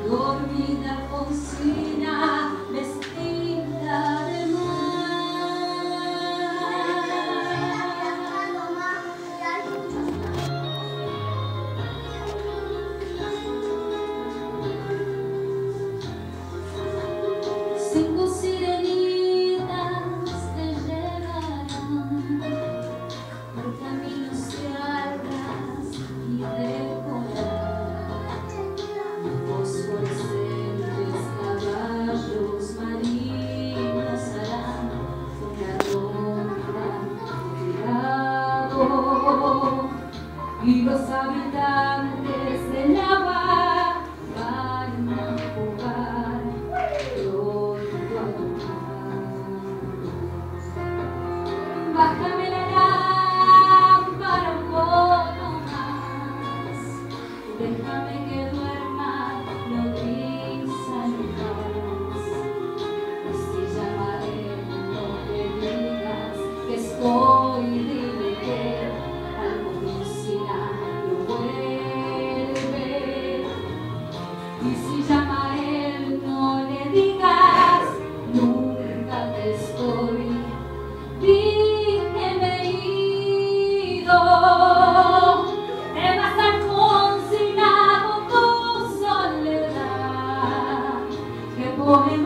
dormida cocina vestida de cinco sirenitas te llevarán por caminos de algas y de coral, fosforescentes caballos marinos harán una ronda de lado, y los habitantes del agua van a jugar pronto a tomar. Bájame la lámpara un poco más, déjame que duerma nodriza en paz. Y si llama él, no le digas que estoy, dile que algo no vuelve. Y si llama a él, no le digas nunca te estoy. Di que me he ido, te vas a consignar con tu soledad, que poema